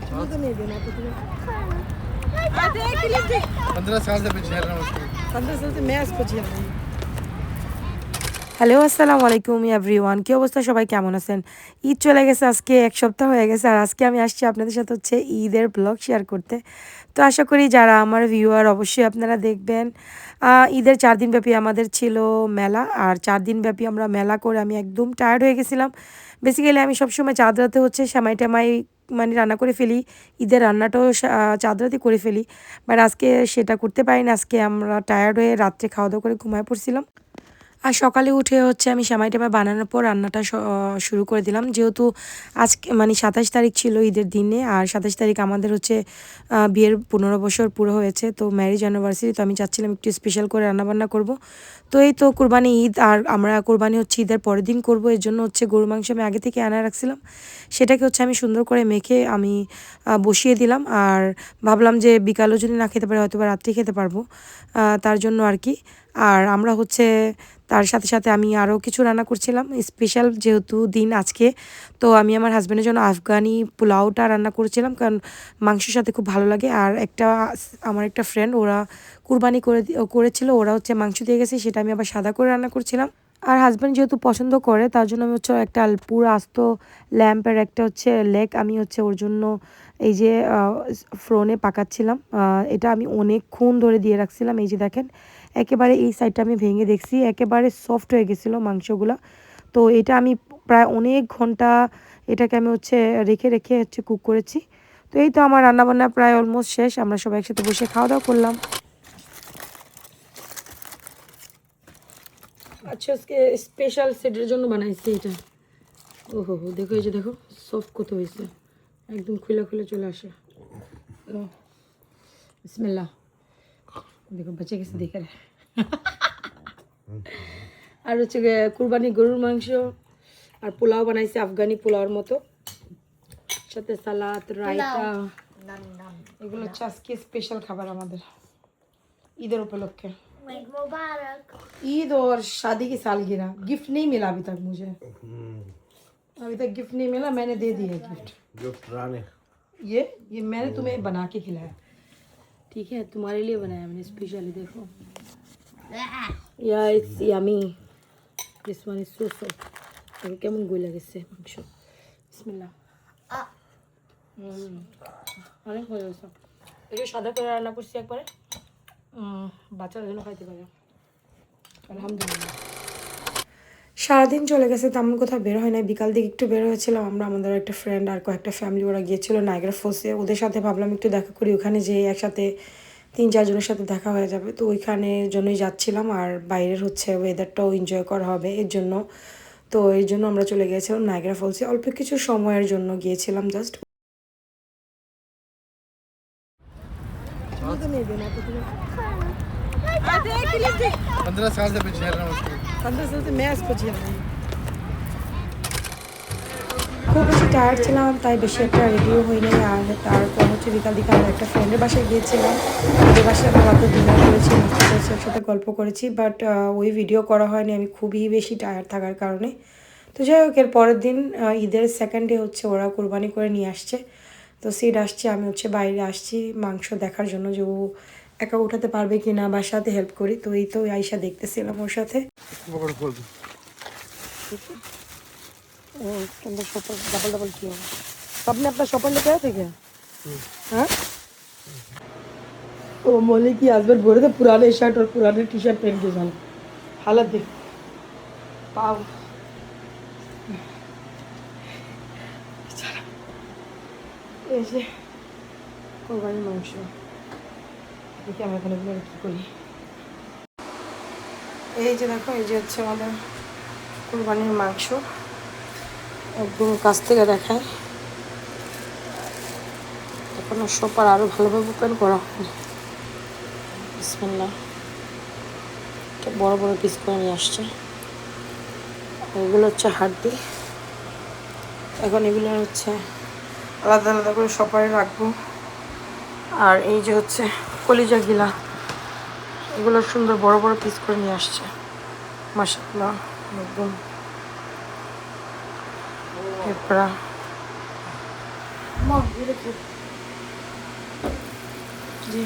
तो नहीं देना तो तुम्हें 15 साल से झेल रहा हूँ उसको। 15 साल से मैं उसको झेल रही हूँ। হ্যালো আসসালামু আলাইকুম এভরিওয়ান, কি অবস্থা? সবাই কেমন আছেন? ঈদ চলে গেছে, আজকে এক সপ্তাহ হয়ে গেছে, আর আজকে আমি আসছি আপনাদের সাথে হচ্ছে ঈদের ব্লগ শেয়ার করতে। তো আশা করি যারা আমার ভিউয়ার অবশ্যই আপনারা দেখবেন। ঈদের 4 দিন ব্যাপী আমাদের ছিল মেলা, আর 4 দিন ব্যাপী আমরা মেলা করে আমি একদম টায়ার্ড হয়ে গেছিলাম। বেসিক্যালি আমি সবসময় চাঁদ রাতে হচ্ছে সেমাই টেমাই মানে রান্না করে ফেলি, ঈদের রান্নাটাও চাঁদ রাতে করে ফেলি, বাট আজকে সেটা করতে পারি না। আজকে আমরা টায়ার্ড হয়ে রাত্রে খাওয়া দাওয়া করে ঘুমায় পড়ছিলাম। আর সকালে উঠে হচ্ছে আমি সেমাই টেমাই বানানোর পর রান্নাটা শুরু করে দিলাম, যেহেতু আজকে মানে 27 তারিখ ছিল ঈদের দিনে, আর 27 তারিখ আমাদের হচ্ছে বিয়ের 15 বছর পুরো হয়েছে, তো ম্যারেজ অ্যানিভার্সারি। তো আমি চাচ্ছিলাম একটু স্পেশাল করে রান্নাবান্না করব। তো এই তো কুরবানি ঈদ, আর আমরা কুরবানি হচ্ছে ঈদের পরের দিন করব, এর জন্য হচ্ছে গরুর মাংস আমি আগে থেকে আনা রাখছিলাম, সেটাকে হচ্ছে আমি সুন্দর করে মেখে আমি বসিয়ে দিলাম। আর ভাবলাম যে বিকালেও যদি না খেতে পারি হয়তো বা রাত্রি খেতে পারবো, তার জন্য আর কি। আর আমরা হচ্ছে তার সাথে সাথে আমি আরও কিছু রান্না করছিলাম স্পেশাল যেহেতু দিন আজকে। তো আমি আমার হাজব্যান্ডের জন্য আফগানি পোলাওটা রান্না করেছিলাম, কারণ মাংসের সাথে খুব ভালো লাগে। আর আমার একটা ফ্রেন্ড ওরা কুরবানি করেছিল, ওরা হচ্ছে মাংস দিয়ে গেছে, সেটা আমি আবার সাদা করে রান্না করছিলাম। আর হাজব্যান্ড যেহেতু পছন্দ করে তার জন্য আমি হচ্ছে একটা পুরো আস্ত ল্যাম্পের একটা হচ্ছে লেগ আমি হচ্ছে ওর জন্য এই যে ফ্রোনে পাকাচ্ছিলাম। এটা আমি অনেকক্ষণ ধরে দিয়ে রাখছিলাম। এই যে দেখেন একেবারে এই সাইডটা আমি ভেঙে দেখছি, একেবারে সফট হয়ে গেছিলো মাংসগুলো। তো এটা আমি প্রায় অনেক ঘন্টা এটাকে আমি হচ্ছে রেখে রেখে হচ্ছে কুক করেছি। তো এই তো আমার রান্নাবান্না প্রায় অলমোস্ট শেষ, আমরা সবাই একসাথে বসে খাওয়া দাওয়া করলাম। আচ্ছা আজকে স্পেশাল সেটের জন্য বানাইছি এটা। ওহো হো, দেখো এই যে দেখো সফট কত হয়েছে, একদম খুলে খুলে চলে আসে। বিসমিল্লাহ, দেখো বেঁচে গেছে দেখে। আর হচ্ছে কুরবানি গরুর মাংস আর পোলাও বানাইছে আফগানি পোলাওর মতো, সাথে সালাদ রায়তা। এগুলো হচ্ছে আজকে স্পেশাল খাবার আমাদের ঈদের উপলক্ষে। ईद और शादी की सालगिरह गिफ्ट नहीं मिला अभी तक मुझे, अभी तक गिफ्ट नहीं मिला, मैंने दे दिया गिफ्ट। ये मैंने तुम्हें बना के खिलाया, ठीक है, तुम्हारे लिए बनाया मैंने स्पेशली। देखो या it's yummy, this one is so soft. দেখো কেমন গলে গেছে মাংস। বিসমিল্লাহ। অনেক ভালো হয়েছে। একটু সাদা করে রান্না করছি একবারে, বাচ্চারা যেন খাইতে পারে। আলহামদুলিল্লাহ। সারাদিন চলে গেছে, তেমন কোথাও বের হয় না। বিকাল দিকে একটু বের হয়েছিলাম আমরা, আমাদের একটা ফ্রেন্ড আর কয়েকটা ফ্যামিলি, ওরা গিয়েছিল নায়াগ্রা ফলসে। ওদের সাথে ভাবলাম একটু দেখা করি, ওখানে যেয়ে একসাথে 3-4 জনের সাথে দেখা হয়ে যাবে। তো ওইখানে জন্যই যাচ্ছিলাম, আর বাইরের হচ্ছে ওয়েদারটাও এনজয় করা হবে এর জন্য। তো এই জন্য আমরা চলে গিয়েছিলাম নায়াগ্রা ফলসে, অল্প কিছু সময়ের জন্য গিয়েছিলাম জাস্ট। तो नहीं देना तो तुम्हें 15 साल से झेल रहा हूँ उसको। 15 साल से मैं उसको झेल रही हूँ। খুব বেশি টায়ার্ড ছিলাম, তাই বেশি একটা রেডিও হয়নি। আর তারপর হচ্ছে বিকাল দিকে আমরা একটা ফ্রেন্ডের বাসায় গিয়েছিলাম, ওদের বাসায় আমরা রাতে ডিনার করেছি, নাস্তা করেছি, একসাথে গল্প করেছি। বাট ওই ভিডিও করা হয়নি, আমি খুবই বেশি টায়ার্ড থাকার কারণে। তো যাই হোক, এর পরের দিন ঈদের সেকেন্ড ডে হচ্ছে ওরা কোরবানি করে নিয়ে আসছে। তো সিড আসছে, আমি হচ্ছে বাইরে আসছি মাংস দেখার জন্য যে ও একা উঠাতে পারবে কি না, বা সাথে হেল্প করি। তো এই তো আয়শা দেখতেছিলাম ওর সাথে। उसके अंदर शॉपर डबल डबल किया हुआ। सबने अपना शॉपर लेके आए थे क्या? हाँ, वो मोली की हस्बैंड बोल रहे थे पुराने शर्ट और पुराने टी शर्ट पहन के जाना। हालत देख, पाव ऐसे কোরবানির মাংস দেখি আমরা এখানে কি করি। এই যে দেখো, এই যে হচ্ছে আমাদের কোরবানির মাংস, একদম কাছ থেকে দেখায়। এখনো শপার আরো ভালোভাবে ওপেন করা হয়নি। বিসমিল্লাহ, বড় বড় পিস করে নিয়ে আসছে। এগুলো হচ্ছে হাড্ডি, এখন এগুলো হচ্ছে আলাদা আলাদা করে শপারে রাখবো। আর এই যে হচ্ছে কলিজা গিলা, এগুলো সুন্দর বড় বড় পিস করে নিয়ে আসছে মাশাআল্লাহ একদম। এরপর জি